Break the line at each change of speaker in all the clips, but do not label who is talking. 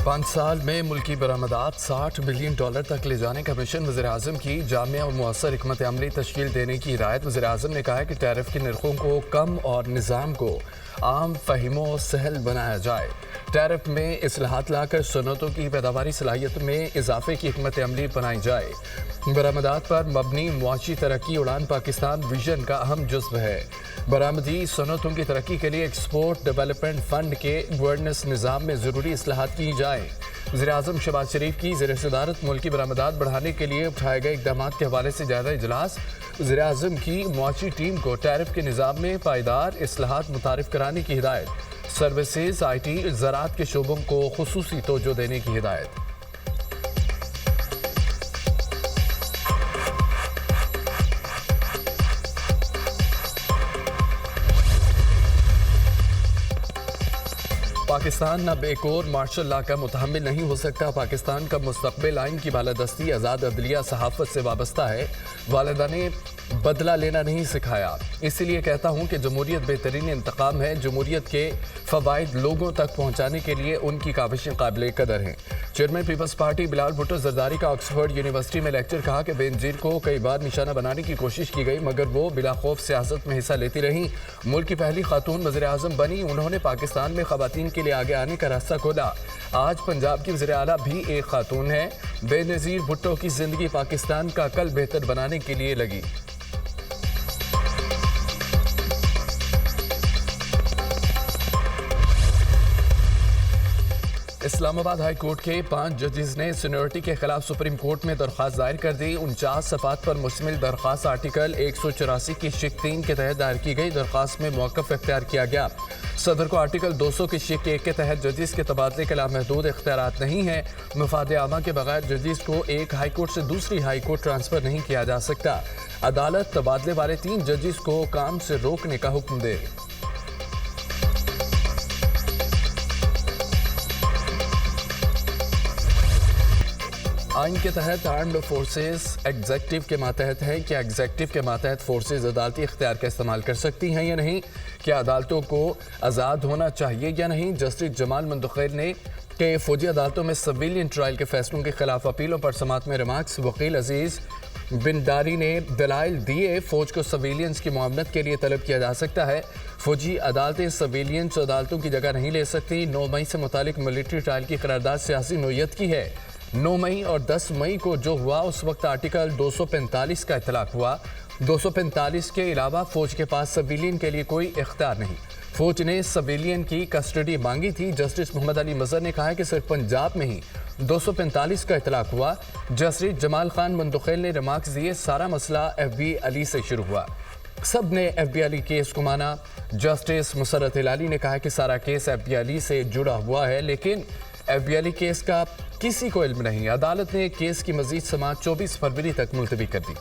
5 साल में मुल्की बरामदात $60 बिलियन तक ले जाने का मिशन वज़ीर-ए-आज़म की जामिया और मुअस्सर हिकमत अमली तश्कील देने की हिदायत। वज़ीर-ए-आज़म ने कहा है कि टैरिफ के नरखों को कम और निज़ाम को आम फहीमो सहल बनाया जाए। टैरिफ में इस्लाहात लाकर सनतों की पैदावारी सलाहियत में इजाफे की हिकमत अमली बनाई जाए। बरामदात पर मबनी मुआशी तरक्की उड़ान पाकिस्तान विजन का अहम जुज़्व है। बरामदी सनतों की तरक्की के लिए एक्सपोर्ट डेवलपमेंट फंड के गवर्नेंस निज़ाम में ज़रूरी इस्लाहात की जाए। वज़ीर-ए-आज़म शहबाज शरीफ की ज़ेर-ए-सदारत मुल्की बरामदात बढ़ाने के लिए उठाए गए इक़दाम के हवाले से ज़्यादा इजलास। वज़ीर-ए-आज़म की मुआशी टीम को टैरिफ के निज़ाम में पायदार इस्लाहात मुतारिफ कराने की हिदायत। सर्विसेज, IT, ज़राअत के शोबों को खुसूसी तवज्जो देने की हिदायत। पाकिस्तान अब एक और मार्शल लॉ का मुतहम्मिल नहीं हो सकता। पाकिस्तान का मुस्तक़बिल आइन की बालादस्ती, आज़ाद अदलिया, सहाफ़त से वाबस्ता है। वालिदा ने बदला लेना नहीं सिखाया। इसीलिए कहता हूँ कि जमहूरियत बेहतरीन इंतकाम है। जमहूरियत के फ़वाइद लोगों तक पहुँचाने के लिए उनकी काविशें काबिल कदर हैं। Chairman People's Party Bilal Bhutto Zardari का ऑक्सफोर्ड यूनिवर्सिटी में लेक्चर। कहा कि बेनज़ीर को कई बार निशाना बनाने की कोशिश की गई मगर वो बिला खौफ सियासत में हिस्सा लेती रहीं। मुल्क की पहली खातून वज़ीर-ए-आज़म बनी। उन्होंने पाकिस्तान में ख़वातीन के लिए आगे आने का रास्ता खोला। आज पंजाब की वज़ीर आला भी एक खातून है। बेनज़ीर भुट्टो की ज़िंदगी पाकिस्तान का कल बेहतर बनाने के लिए लगी। इस्लामाबाद हाई कोर्ट के 5 जजेस ने सीनियरिटी के खिलाफ सुप्रीम कोर्ट में दरख्वास्त दायर कर दी। 49 सफ़ात पर मुश्तमिल दरख्वास्त आर्टिकल 184 की शिक 3 के तहत दायर की गई। दरख्वास्त में मौक़िफ़ इख्तियार किया गया। सदर को आर्टिकल 200 की शिक 1 के तहत जजेस के तबादले के लामहदूद इख्तियारात नहीं है। मुफाद आमा के बगैर जजेस को एक हाई कोर्ट से दूसरी हाई कोर्ट ट्रांसफ़र नहीं किया जा सकता। अदालत तबादले वाले 3 जजेस को काम से रोकने का हुक्म दे। आइन के तहत आर्म्ड फोर्सेस एग्जेक्टिव के मातहत है। क्या एग्जेक्टिव के मातहत फोर्सेस अदालती इख्तियार का इस्तेमाल कर सकती हैं या नहीं? क्या अदालतों को आज़ाद होना चाहिए या नहीं? जस्टिस जमाल मंदखैल ने कि फौजी अदालतों में सिविलियन ट्रायल के फैसलों के खिलाफ अपीलों पर समात में रिमार्क्स। वकील अजीज़ बिन दारी ने दलाइल दिए। फौज को सिविलियंस की मुआवनत के लिए तलब किया जा सकता है। फौजी अदालतें सिविलियंस अदालतों की जगह नहीं ले सकती। 9 मई से मुतालिक मिलिट्री ट्रायल की करारदाद सियासी नोयत की है। 9 मई और 10 मई को जो हुआ उस वक्त आर्टिकल 245 का इतलाक हुआ। 245 के अलावा फौज के पास सिविलियन के लिए कोई इख्तियार नहीं। फौज ने सिविलियन की कस्टडी मांगी थी। जस्टिस मोहम्मद अली मजहर ने कहा है कि सिर्फ पंजाब में ही 245 का इतलाक हुआ। जस्टिस जमाल खान मंदखैल ने रिमार्क्स दिए। सारा मसला FB अली से शुरू हुआ। सब ने FB अली केस को माना। जस्टिस मुसर्रत हिलाली ने कहा कि सारा केस FB अली से जुड़ा हुआ है लेकिन FB अली केस का किसी को इल्म नहीं। अदालत ने केस की मजीद समाअत 24 फरवरी तक मुलतवी कर दी।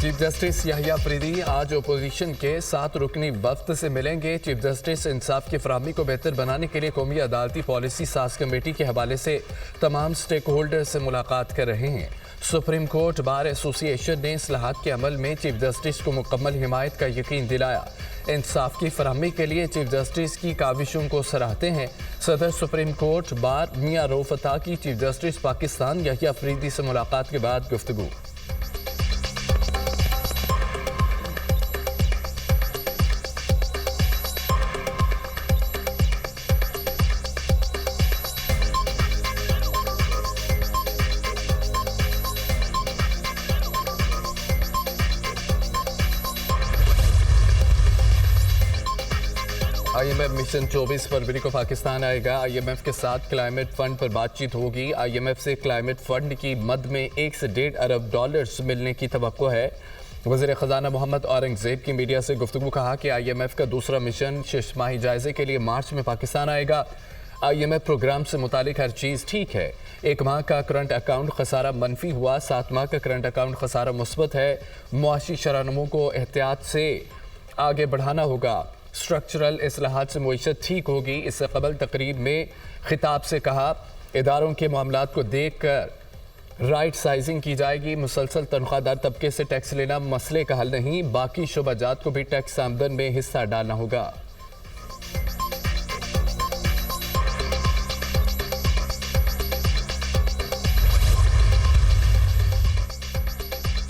चीफ जस्टिस याहिया अफरीदी आज अपोजिशन के 7 रुकनी वफ्द से मिलेंगे। चीफ जस्टिस इंसाफ की फराहमी को बेहतर बनाने के लिए कौमी अदालती पॉलिसी साज कमेटी के हवाले से तमाम स्टेक होल्डर से मुलाकात कर रहे हैं। सुप्रीम कोर्ट बार एसोसिएशन ने इस्लाहात के अमल में चीफ जस्टिस को मुकम्मल हिमायत का यकीन दिलाया। इंसाफ की फराहमी के लिए चीफ जस्टिस की काविशों को सराहते हैं। सदर सुप्रीम कोर्ट बार मियां रऊफ अता की चीफ जस्टिस पाकिस्तान याहिया अफरीदी से मुलाकात के बाद गुफ्तगू। IMF मिशन 24 फरवरी को पाकिस्तान आएगा। IMF के साथ क्लाइमेट फंड पर बातचीत होगी। IMF से क्लाइमेट फंड की मद में 1 से $1.5 अरब मिलने की तवक्को है। वज़ीर ख़जाना मोहम्मद औरंगज़ेब की मीडिया से गुफ्तगू। कहा कि IMF का दूसरा मिशन 6 माही जायजे के लिए मार्च में पाकिस्तान आएगा। IMF प्रोग्राम से मुतालिक हर चीज़ ठीक है। 1 माह का करंट अकाउंट खसारा मनफी हुआ, 7 माह का करंट अकाउंट खसारा मुस्बत है। मुआशी शरानमों को एहतियात से आगे बढ़ाना होगा। स्ट्रक्चरल इस्लाहात से मईशत ठीक होगी। इससे कबल तकरीब में खिताब से कहा, इदारों के मामलात को देख कर राइट साइजिंग की जाएगी। मुसलसल तनख्वाहदार तबके से टैक्स लेना मसले का हल नहीं, बाकी शुबाजात को भी टैक्स आमदन में हिस्सा डालना होगा।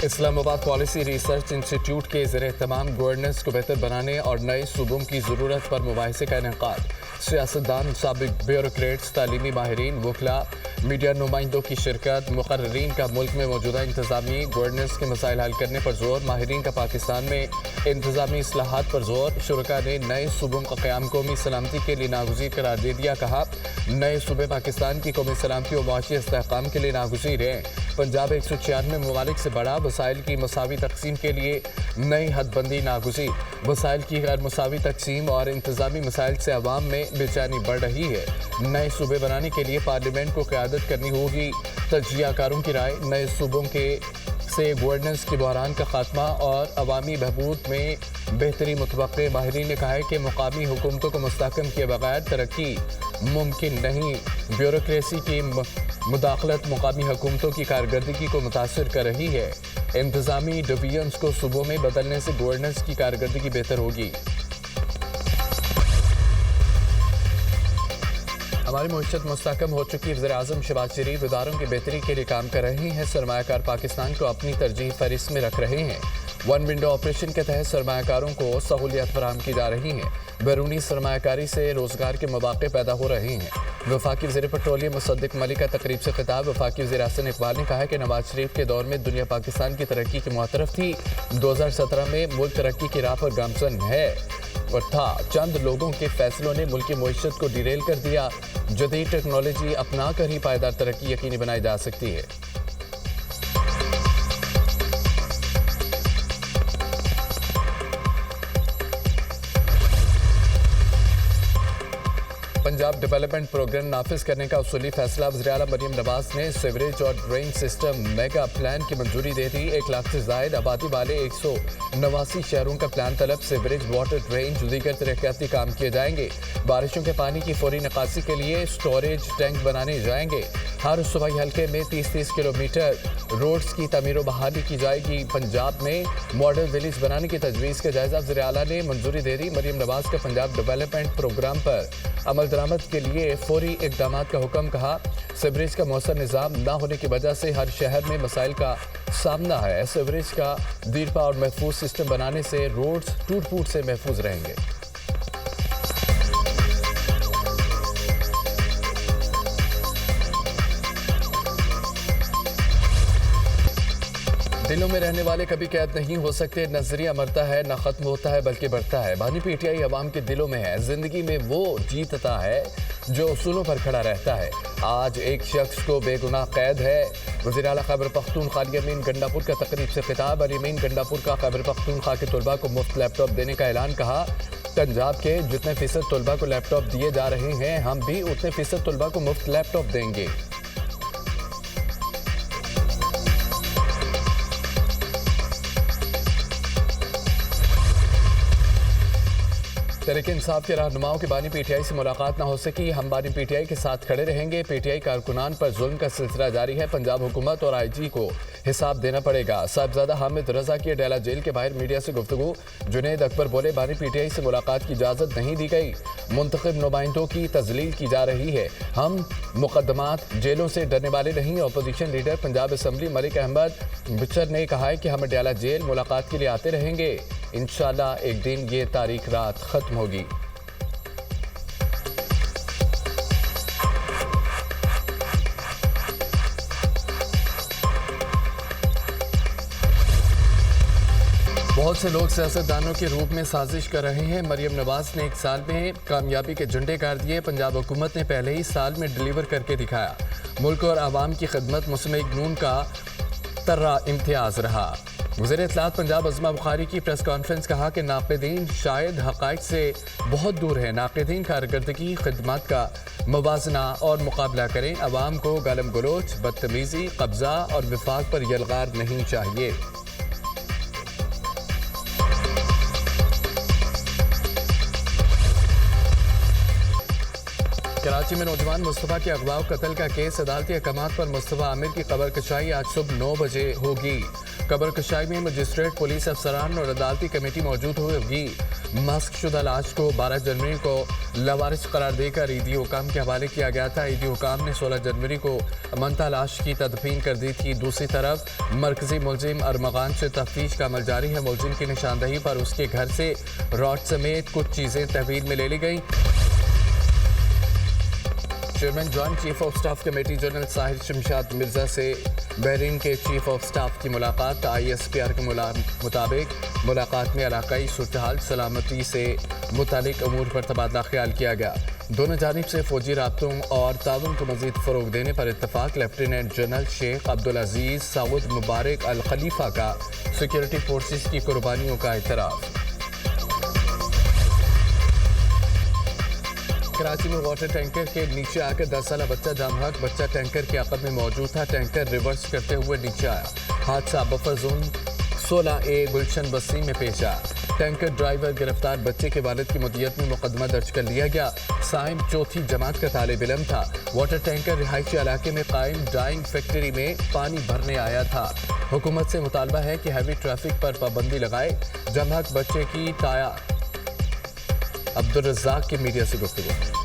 इस्लामाबाद पॉलिसी रिसर्च इंस्टीट्यूट के ज़ेर-ए-एहतमाम गवर्नेंस को बेहतर बनाने और नए सूबों की ज़रूरत पर मुबाहिसे का इनेकाद। सियासतदान, साबिक ब्यूरोक्रेट्स, तालीमी माहिरीन, वकला, मीडिया नुमाइंदों की शिरकत। मुकर्रीन का मुल्क में मौजूदा इंतजामी गवर्नेंस के मसाइल हल करने पर जोर। माहिरीन का पाकिस्तान में इंतजामी इस्लाहात पर जोर। शुरका ने नए सूबों का क़याम कौमी सलामती के लिए नागुज़ीर करार दे दिया। कहा, नए सूबे पाकिस्तान की कौमी सलामती और मुआशी इस्तेहकाम के लिए नागुज़ीर हैं। पंजाब 196 ममालिक से बड़ा। वसाइल की मसावी तकसीम के लिए नई हदबंदी नागुज़ीर। वसाइल की गैर मसावी तकसीम और इंतजामी मसाइल से अवाम में बेचैनी बढ़ रही है। नए सूबे बनाने के लिए पार्लियामेंट को क़यादत करनी होगी। तज्ज़ियाकारों की राय, नए सूबों के से गवर्नेंस के बहरान का खात्मा और अवामी बहबूद में बेहतरी मुतवक्के। माहिरीन ने कहा है कि मुकामी हुकूमतों को मुस्तहकम किए बगैर तरक्की मुमकिन नहीं। ब्यूरोक्रेसी की मुदाखलत मुकामी हुकूमतों की कारकर्दगी को मुतासर कर रही है। इंतजामी डिवीजन्स को सूबों में बदलने से गवर्नेंस की कारकर्दगी बेहतर होगी। हमारी मुश्त मुस्तहकम हो चुकी वज़ीर-ए-आज़म शहबाज शरीफ इदारों की बेहतरी के लिए काम कर रहे हैं। सरमायाकार पाकिस्तान को अपनी तरजीह फहरिस्त में रख रहे हैं। वन विंडो ऑपरेशन के तहत सरमायाकारों को सहूलियत फराहम की जा रही हैं। बैरूनी सरमायाकारी से रोज़गार के मौक़े पैदा हो रहे हैं। वफाकी वज़ीर पेट्रोलियम मुसद्दिक मलिक का तकरीब से खिताब। वफाकी वज़ीर हसन इकबाल ने कहा कि नवाज शरीफ के दौर में दुनिया पाकिस्तान की तरक्की की मुतरफ थी। 2017 में मुल्क तरक्की की राह पर गामजन है और था। चंद लोगों के फैसलों ने मुल्क की मईशत को डिरेल कर दिया। जदीद टेक्नोलॉजी अपना कर ही पायदार तरक्की यकीनी बनाई जा सकती है। पंजाब डेवलपमेंट प्रोग्राम नाफिज करने का उसूली फैसला। वज़ीर-ए-आला मरियम नवाज ने सीवरेज और ड्रेन सिस्टम मेगा प्लान की मंजूरी दे दी। 1 लाख से ज़ायद आबादी वाले 189 शहरों का प्लान तलब। सीवरेज, वाटर, ड्रेन, दीगर तरक्याती काम किए जाएंगे। बारिशों के पानी की फौरी निकासी के लिए स्टोरेज टैंक बनाने जाएंगे। हर सूबाई हल्के में 30-30 किलोमीटर रोड्स की तमीर व बहाली की जाएगी। पंजाब में मॉडल विलेज बनाने की तजवीज़ का जायजा वज़ीर-ए-आला ने मंजूरी दे दी। मरियम नवाज का पंजाब डेवलपमेंट प्रोग्राम पर अमल दरामद के लिए फौरी इक़दाम का हुक्म। कहा, सीवरेज का मौसर निज़ाम न होने की वजह से हर शहर में मसाइल का सामना है। सीवरेज का दीरपा और महफूज सिस्टम बनाने से रोड्स टूट फूट से महफूज रहेंगे। दिलों में रहने वाले कभी कैद नहीं हो सकते। नजरिया मरता है, न खत्म होता है बल्कि बढ़ता है। बानी पीटीआई अवाम के दिलों में है। जिंदगी में वो जीतता है जो उसूलों पर खड़ा रहता है। आज एक शख्स को बेगुनाह कैद है। वज़ीर-ए-आला खैबर पख्तूनख्वा अली अमीन गंडापुर का तकरीब से खिताब। अली अमीन गंडापुर का खैबर पख्तूनख्वा के तलबा को मुफ्त लैपटॉप देने का ऐलान। कहा, पंजाब के जितने फीसद तलबा को लैपटॉप दिए जा रहे हैं, हम भी उतने फीसद तलबा को मुफ्त लैपटॉप देंगे। तहरीक इंसाफ के रहनुमाओं की बानी पीटीआई से मुलाकात न हो सकी। हम बानी पीटीआई के साथ खड़े रहेंगे। पीटीआई कारकुनान पर जुल्म का सिलसिला जारी है। पंजाब हुकूमत और आईजी को हिसाब देना पड़ेगा। साहिबजादा हामिद रजा की अडेला जेल के बाहर मीडिया से गुफ्तगू। जुनैद अकबर बोले, बानी पीटीआई से मुलाकात की इजाज़त नहीं दी गई। मुंतखब नुमाइंदों की तजलील की जा रही है। हम मुकदमात जेलों से डरने वाले नहीं। Opposition leader Punjab assembly Malik Ahmad Bhachar ने कहा है कि हम अडेला जेल मुलाकात के लिए आते रहेंगे। इंशाअल्लाह एक दिन ये तारीख रात खत्म होगी। बहुत से लोग सियासतदानों के रूप में साजिश कर रहे हैं। मरियम नवाज ने 1 साल में कामयाबी के झंडे गाड़ दिए। पंजाब हुकूमत ने पहले ही साल में डिलीवर करके दिखाया। मुल्क और आवाम की खिदमत मुस्लिम नून का तर्रा इम्तियाज रहा। वज़ीर इत्तलात पंजाब अज़मा बुखारी की प्रेस कॉन्फ्रेंस। कहा कि नाक़िदीन शायद हक़ाइक़ से बहुत दूर है। नाक़िदीन कारकर्दगी, खिदमत का मवाजना और मुकाबला करें। अवाम को गालम गलोच, बदतमीज़ी, कब्ज़ा और विफाक पर यलगार नहीं चाहिए। कराची में नौजवान मुस्तफा के अगवा और कत्ल का केस अदालती अहकामात पर मुस्तफा आमिर की कबर कशाई आज सुबह 9 बजे होगी। कबर कशाई में मजिस्ट्रेट, पुलिस अफसरान और अदालती कमेटी मौजूद होगी। मस्क शुदा लाश को 12 जनवरी को लवारिस करार देकर ईदी हुकाम के हवाले किया गया था। ईदी हुकाम ने 16 जनवरी को मंता लाश की तदफीन कर दी थी। दूसरी तरफ मरकजी मुलजिम अरमगान से तफ्तीश का अमल जारी है। मुलजिम की निशानदही पर उसके घर से रॉड समेत कुछ चीजें तहवील में ले ली गई। Chairman joint chief of staff committee general Sahir Shamshad Mirza से बहरीन के चीफ ऑफ स्टाफ की मुलाकात। ISPR के मुताबिक मुलाकात में इलाकाई सूरत-ए-हाल, सलामती से मुतालिक अमूर पर तबादला ख्याल किया गया। दोनों जानिब से फौजी राब्तों और ताउन को मजीद फ़रोग देने पर इत्तफाक। लेफ्टिनेंट जनरल शेख अब्दुल अजीज सऊद मुबारक अल खलीफा का सिक्योरिटी फोर्सेस की कुर्बानियों का एतराफ़। कराची में वाटर टैंकर के नीचे आकर 10 साला बच्चा जामहक। बच्चा टैंकर के अकब में मौजूद था। टैंकर रिवर्स करते हुए नीचे आया। हादसा बफर जोन 16A गुलशन बस्ती में पेश आया। टैंकर ड्राइवर गिरफ्तार। बच्चे के वालिद की मुद्दत में मुकदमा दर्ज कर लिया गया। साइम चौथी जमात का तालिब इल्म था। वाटर टैंकर रिहायशी इलाके में कायम डाइंग फैक्ट्री में पानी भरने आया था। हुकूमत से मुतालबा है कि हैवी ट्रैफिक पर पाबंदी लगाए। जामहक बच्चे की ताया अब्दुल रज़ाक की मीडिया से गुफ्तगू।